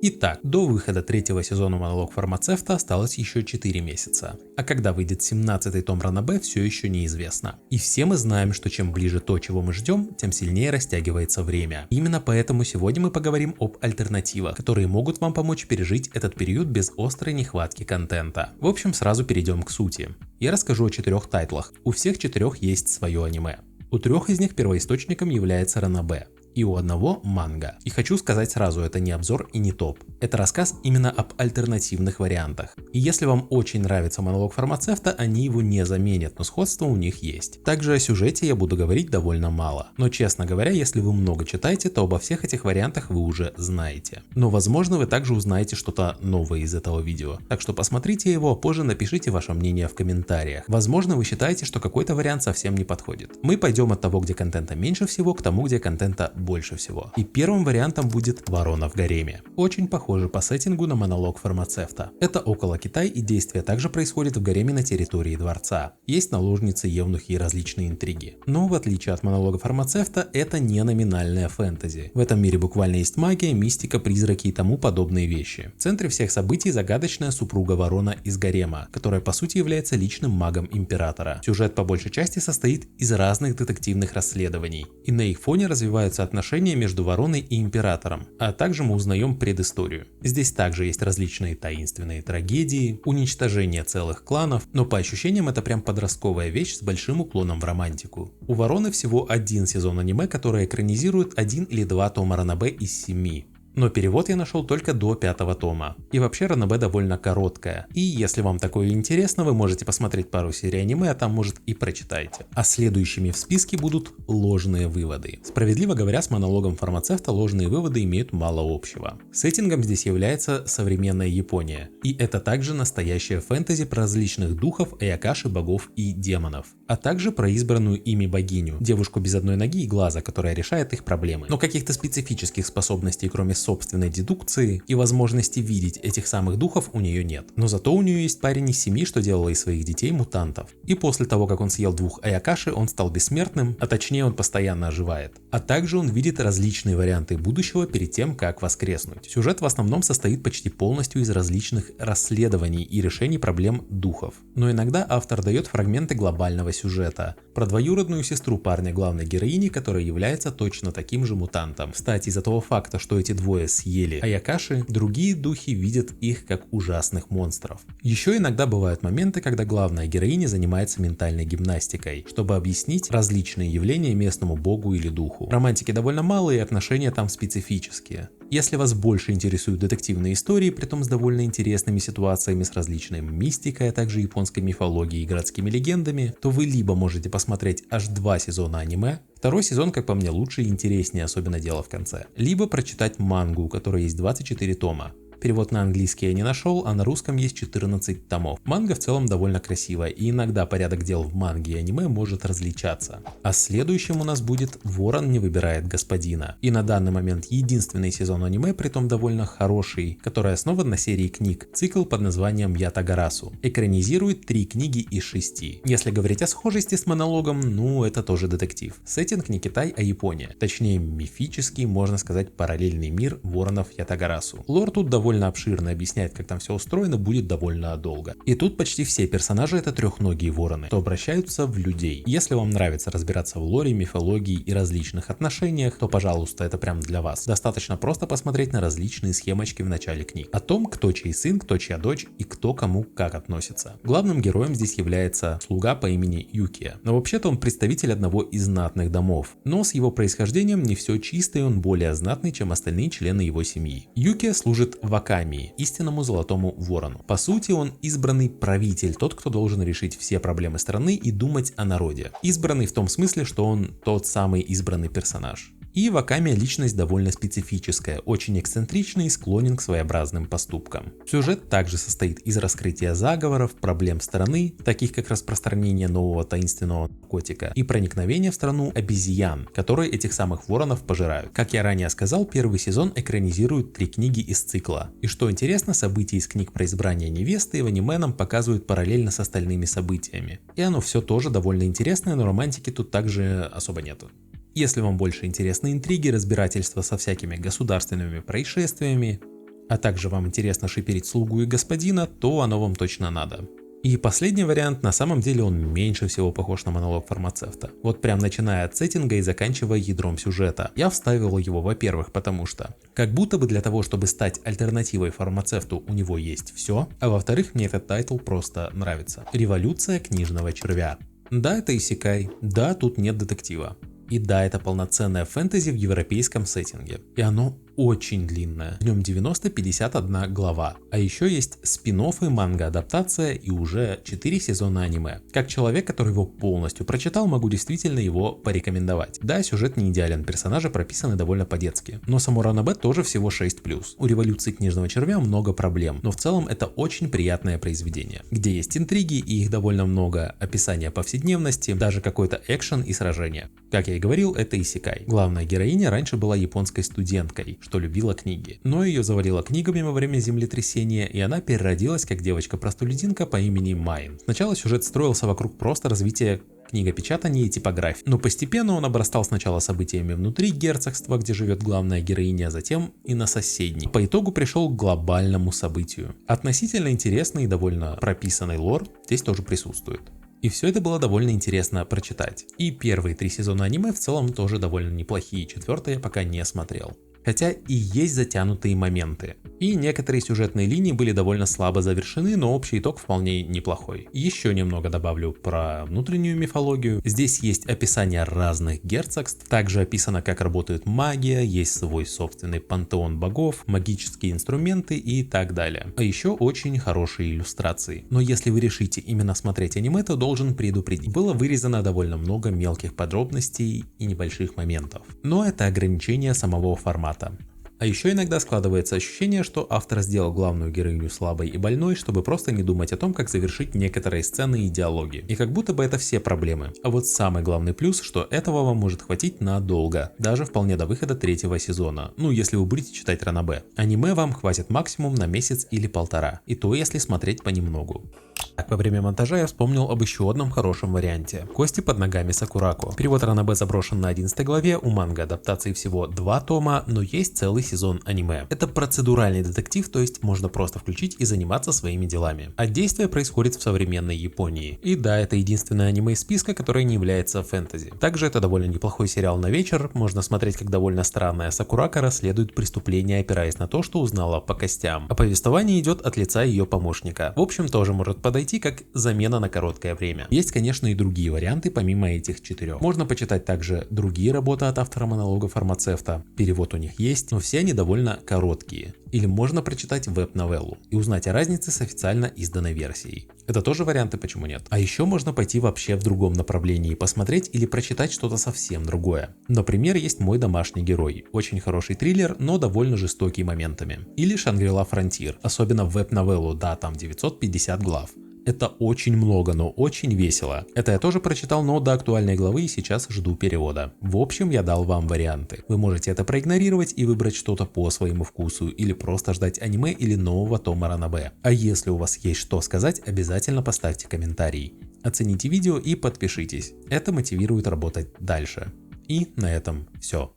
Итак, до выхода третьего сезона «Монолог фармацевта» осталось еще 4 месяца, а когда выйдет 17-й том ранобэ, все еще неизвестно. И все мы знаем, что чем ближе то, чего мы ждем, тем сильнее растягивается время. Именно поэтому сегодня мы поговорим об альтернативах, которые могут вам помочь пережить этот период без острой нехватки контента. В общем, сразу перейдем к сути. Я расскажу о 4 тайтлах. У всех 4 есть свое аниме. У 3 из них первоисточником является ранобэ. И у одного манга. И хочу сказать сразу, это не обзор и не топ. Это рассказ именно об альтернативных вариантах. И если вам очень нравится «Монолог фармацевта», они его не заменят, но сходство у них есть. Также о сюжете я буду говорить довольно мало. Но честно говоря, если вы много читаете, то обо всех этих вариантах вы уже знаете. Но возможно вы также узнаете что-то новое из этого видео. Так что посмотрите его, а позже напишите ваше мнение в комментариях. Возможно вы считаете, что какой-то вариант совсем не подходит. Мы пойдем от того, где контента меньше всего, к тому, где контента больше всего. И первым вариантом будет «Ворона в гареме». Очень похоже по сеттингу на «Монолог фармацевта». Это около Китай, и действие также происходит в гареме на территории дворца. Есть наложницы, евнухи и различные интриги. Но в отличие от «Монолога фармацевта», это не номинальная фэнтези. В этом мире буквально есть магия, мистика, призраки и тому подобные вещи. В центре всех событий загадочная супруга ворона из гарема, которая по сути является личным магом императора. Сюжет по большей части состоит из разных детективных расследований, и на их фоне развиваются отношения между вороной и императором, а также мы узнаем предысторию. Здесь также есть различные таинственные трагедии, уничтожение целых кланов, но по ощущениям это прям подростковая вещь с большим уклоном в романтику. У «Вороны» всего один сезон аниме, который экранизирует 1 или 2 тома ранобэ из 7. Но перевод я нашел только до 5-го тома. И вообще ранобэ довольно короткая. И если вам такое интересно, вы можете посмотреть пару серий аниме, а там может и прочитайте. А следующими в списке будут ложные выводы. Справедливо говоря, с «Монологом фармацевта» ложные выводы имеют мало общего. Сеттингом здесь является современная Япония. И это также настоящая фэнтези про различных духов, аякаши, богов и демонов. А также про избранную ими богиню, девушку без одной ноги и глаза, которая решает их проблемы. Но каких-то специфических способностей, кроме собственной дедукции и возможности видеть этих самых духов, у нее нет. Но зато у нее есть парень из семьи, что делал из своих детей мутантов. И после того, как он съел 2 аякаши, он стал бессмертным, а точнее он постоянно оживает. А также он видит различные варианты будущего перед тем, как воскреснуть. Сюжет в основном состоит почти полностью из различных расследований и решений проблем духов. Но иногда автор дает фрагменты глобального сюжета про двоюродную сестру парня главной героини, которая является точно таким же мутантом. Кстати, из-за того факта, что эти двое съели аякаши, другие духи видят их как ужасных монстров. Еще иногда бывают моменты, когда главная героиня занимается ментальной гимнастикой, чтобы объяснить различные явления местному богу или духу. Романтики довольно мало и отношения там специфические. Если вас больше интересуют детективные истории, притом с довольно интересными ситуациями с различной мистикой, а также японской мифологией и городскими легендами, то вы либо можете посмотреть аж 2 сезона аниме, второй сезон, как по мне, лучше и интереснее, особенно дело в конце, либо прочитать мангу, у которой есть 24 тома. Перевод на английский я не нашел, а на русском есть 14 томов. Манга в целом довольно красивая, и иногда порядок дел в манге и аниме может различаться. А следующим у нас будет «Ворон не выбирает господина». И на данный момент единственный сезон аниме, притом довольно хороший, который основан на серии книг, цикл под названием «Ятагарасу». Экранизирует 3 книги из 6. Если говорить о схожести с «Монологом», ну это тоже детектив. Сеттинг не Китай, а Япония. Точнее мифический, можно сказать, параллельный мир воронов Ятагарасу. Лор тут довольно обширно, объяснять, как там все устроено, будет довольно долго. И тут почти все персонажи — это трехногие вороны, что обращаются в людей. Если вам нравится разбираться в лоре, мифологии и различных отношениях, то пожалуйста, это прям для вас. Достаточно просто посмотреть на различные схемочки в начале книг. О том, кто чей сын, кто чья дочь и кто кому как относится. Главным героем здесь является слуга по имени Юкия. Но вообще-то он представитель одного из знатных домов. Но с его происхождением не все чисто, и он более знатный, чем остальные члены его семьи. Юкия служит в Акамии, истинному золотому ворону. По сути, он избранный правитель, тот, кто должен решить все проблемы страны и думать о народе. Избранный в том смысле, что он тот самый избранный персонаж. И Ваками личность довольно специфическая, очень эксцентричный и склонен к своеобразным поступкам. Сюжет также состоит из раскрытия заговоров, проблем страны, таких как распространение нового таинственного наркотика и проникновение в страну обезьян, которые этих самых воронов пожирают. Как я ранее сказал, первый сезон экранизирует 3 книги из цикла. И что интересно, события из книг про избрание невесты в аниме нам показывают параллельно с остальными событиями. И оно все тоже довольно интересное, но романтики тут также особо нету. Если вам больше интересны интриги, разбирательства со всякими государственными происшествиями, а также вам интересно шиперить слугу и господина, то оно вам точно надо. И последний вариант, на самом деле он меньше всего похож на монолог фармацевта. Вот прям начиная от сеттинга и заканчивая ядром сюжета. Я вставил его, во-первых, потому что как будто бы для того, чтобы стать альтернативой фармацевту, у него есть все, а во-вторых, мне этот тайтл просто нравится. Революция книжного червя. Да, это исекай, да, тут нет детектива. И да, это полноценное фэнтези в европейском сеттинге. И оно очень длинное. В нем 90-51 глава. А еще есть спин-оффы, манга-адаптация и уже 4 сезона аниме. Как человек, который его полностью прочитал, могу действительно его порекомендовать. Да, сюжет не идеален, персонажи прописаны довольно по-детски. Но само ранобэ тоже всего 6+. У революции книжного червя много проблем, но в целом это очень приятное произведение, где есть интриги и их довольно много, описание повседневности, даже какой-то экшен и сражения. Как я и говорил, это исекай. Главная героиня раньше была японской студенткой, что любила книги, но ее завалило книгами во время землетрясения, и она переродилась как девочка-простолюдинка по имени Майн. Сначала сюжет строился вокруг просто развития книгопечатания и типографии, но постепенно он обрастал сначала событиями внутри герцогства, где живет главная героиня, а затем и на соседней. По итогу пришел к глобальному событию. Относительно интересный и довольно прописанный лор здесь тоже присутствует. И все это было довольно интересно прочитать. И первые 3 сезона аниме в целом тоже довольно неплохие, 4-й я пока не смотрел. Хотя и есть затянутые моменты. И некоторые сюжетные линии были довольно слабо завершены, но общий итог вполне неплохой. Еще немного добавлю про внутреннюю мифологию. Здесь есть описание разных герцогств, также описано, как работает магия, есть свой собственный пантеон богов, магические инструменты и так далее. А еще очень хорошие иллюстрации. Но если вы решите именно смотреть аниме, то должен предупредить. Было вырезано довольно много мелких подробностей и небольших моментов. Но это ограничение самого формата. А еще иногда складывается ощущение, что автор сделал главную героиню слабой и больной, чтобы просто не думать о том, как завершить некоторые сцены и диалоги. И как будто бы это все проблемы. А вот самый главный плюс, что этого вам может хватить надолго, даже вполне до выхода 3-го сезона. Ну, если вы будете читать ранобэ. Аниме вам хватит максимум на месяц или полтора. И то, если смотреть понемногу. Так, во время монтажа я вспомнил об еще одном хорошем варианте. Кости под ногами Сакурако. Перевод ранобэ заброшен на 11 главе, у манга адаптации всего 2 тома, но есть целый сезон аниме. Это процедуральный детектив, то есть можно просто включить и заниматься своими делами. А действие происходит в современной Японии. И да, это единственное аниме из списка, которое не является фэнтези. Также это довольно неплохой сериал на вечер, можно смотреть, как довольно странная Сакурако расследует преступление, опираясь на то, что узнала по костям. А повествование идет от лица ее помощника. В общем, тоже может подойти как замена на короткое время. Есть, конечно, и другие варианты, помимо этих 4. Можно почитать также другие работы от автора монолога фармацевта. Перевод у них есть, но все они довольно короткие. Или можно прочитать веб-новеллу и узнать о разнице с официально изданной версией. Это тоже варианты, почему нет. А еще можно пойти вообще в другом направлении и посмотреть или прочитать что-то совсем другое. Например, есть «Мой домашний герой». Очень хороший триллер, но довольно жестокий моментами. Или «Шангри-Ла Фронтир», особенно в веб-новеллу, да, там 950 глав. Это очень много, но очень весело. Это я тоже прочитал, но до актуальной главы и сейчас жду перевода. В общем, я дал вам варианты. Вы можете это проигнорировать и выбрать что-то по своему вкусу, или просто ждать аниме или нового тома ранобэ. А если у вас есть что сказать, обязательно поставьте комментарий. Оцените видео и подпишитесь. Это мотивирует работать дальше. И на этом все.